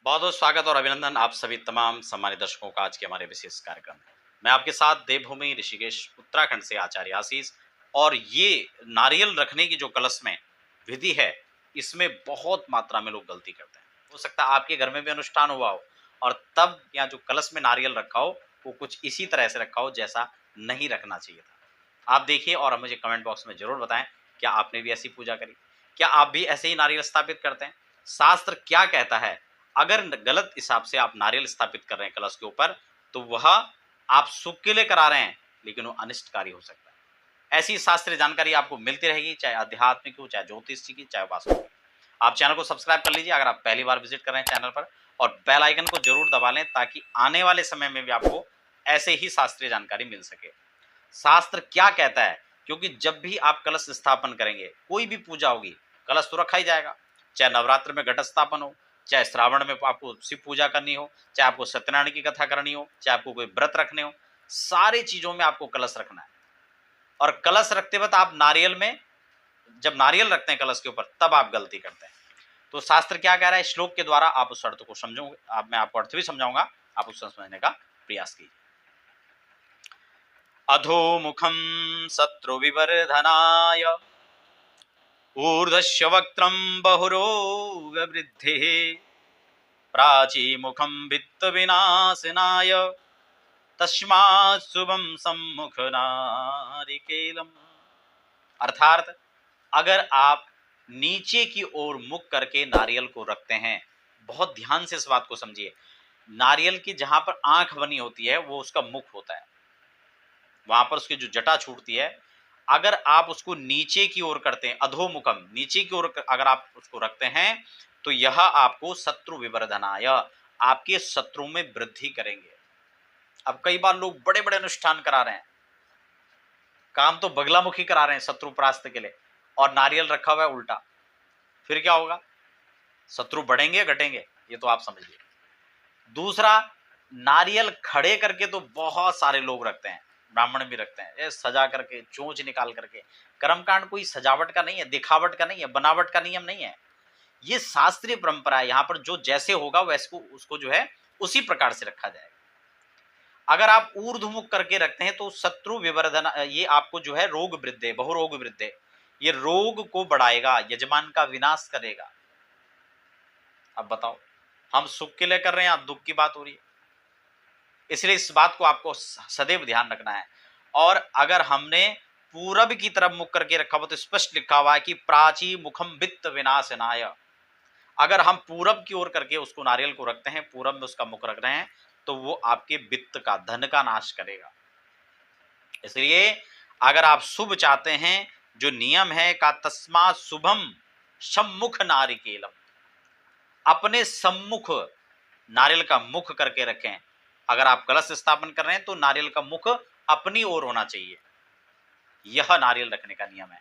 बहुत बहुत स्वागत और अभिनंदन आप सभी तमाम सम्मानित दर्शकों का आज के हमारे विशेष कार्यक्रम में। मैं आपके साथ देवभूमि ऋषिकेश उत्तराखंड से आचार्य आशीष। और ये नारियल रखने की जो कलश में विधि है, इसमें बहुत मात्रा में लोग गलती करते हैं। हो सकता है आपके घर में भी अनुष्ठान हुआ हो और तब यहाँ जो कलश में नारियल रखा हो वो कुछ इसी तरह से रखा हो जैसा नहीं रखना चाहिए था। आप देखिए और मुझे कमेंट बॉक्स में जरूर बताएं, क्या आपने भी ऐसी पूजा करी? क्या आप भी ऐसे ही नारियल स्थापित करते हैं? शास्त्र क्या कहता है? अगर गलत हिसाब से आप नारियल स्थापित कर रहे हैं कलश के ऊपर, तो वह आप सुख के लिए करा रहे हैं, लेकिन वो अनिष्टकारी हो सकता है। ऐसी शास्त्रीय जानकारी आपको मिलती रहेगी, चाहे आध्यात्मिक हो, चाहे ज्योतिष की, चाहे वास्तु की। आप चैनल को सब्सक्राइब कर लीजिए अगर आप पहली बार विजिट कर रहे हैं चैनल पर, और बेल आइकन को जरूर दबा लें ताकि आने वाले समय में भी आपको ऐसे ही शास्त्रीय जानकारी मिल सके। शास्त्र क्या कहता है, क्योंकि जब भी आप कलश स्थापन करेंगे, कोई भी पूजा होगी, कलश तो रखा ही जाएगा। चाहे नवरात्र में घट स्थापन हो, चाहे श्रावण में आपको शिव पूजा करनी हो, चाहे आपको सत्यनारायण की कथा करनी हो, चाहे आपको कोई व्रत रखने हो, सारी चीजों में आपको कलश रखना है। और कलश रखते वक्त आप नारियल में, जब नारियल रखते हैं कलश के ऊपर, तब आप गलती करते हैं। तो शास्त्र क्या कह रहा है, श्लोक के द्वारा आप उस अर्थ को समझोगे। मैं आपको अर्थ भी समझाऊंगा, आप उसको समझने का प्रयास कीजिए। अधोमुखम शत्रु विवर्धनाय ऊर्ध्वस्य वक्त्रं बहुरोगवृद्धिः प्राचीमुखं वित्तविनाशनाय तस्मात् शुभं सम्मुख नारिकेलम्। अर्थात अगर आप नीचे की ओर मुख करके नारियल को रखते हैं, बहुत ध्यान से इस बात को समझिए। नारियल की जहां पर आंख बनी होती है वो उसका मुख होता है, वहां पर उसकी जो जटा छूटती है। अगर आप उसको नीचे की ओर करते हैं, अधोमुखम, नीचे की ओर अगर आप उसको रखते हैं, तो यह आपको शत्रु विवर्धनाय, आपके शत्रु में वृद्धि करेंगे। अब कई बार लोग बड़े बड़े अनुष्ठान करा रहे हैं, काम तो बगलामुखी करा रहे हैं शत्रु परास्त के लिए, और नारियल रखा हुआ है उल्टा। फिर क्या होगा? शत्रु बढ़ेंगे घटेंगे, ये तो आप समझिए। दूसरा, नारियल खड़े करके तो बहुत सारे लोग रखते हैं, ब्राह्मण भी रखते हैं, ये सजा करके, चोंच निकाल करके। कर्मकांड कोई सजावट का नहीं है, दिखावट का नहीं है, बनावट का नियम नहीं है। ये शास्त्रीय परंपरा है, यहाँ पर जो जैसे होगा वैसे को उसको जो है उसी प्रकार से रखा जाएगा। अगर आप ऊर्ध्वमुख करके रखते हैं तो शत्रु विवर्धन, ये आपको जो है रोग वृद्धि, बहुरोग वृद्धि, ये रोग को बढ़ाएगा, यजमान का विनाश करेगा। अब बताओ, हम सुख के लिए कर रहे हैं, आप दुख की बात हो रही है। इसलिए इस बात को आपको सदैव ध्यान रखना है। और अगर हमने पूरब की तरफ मुख करके रखा हुआ तो स्पष्ट लिखा हुआ है कि प्राची मुखम वित्त विनाशनाय। अगर हम पूरब की ओर करके उसको नारियल को रखते हैं, पूरब में उसका मुख रख रहे हैं, तो वो आपके वित्त का, धन का नाश करेगा। इसलिए अगर आप शुभ चाहते हैं, जो नियम है का तस्मा शुभम सम्मुख नारिकेलम, अपने सम्मुख नारियल का मुख करके रखें। अगर आप कलश स्थापन कर रहे हैं तो नारियल का मुख अपनी ओर होना चाहिए। यह नारियल रखने का नियम है।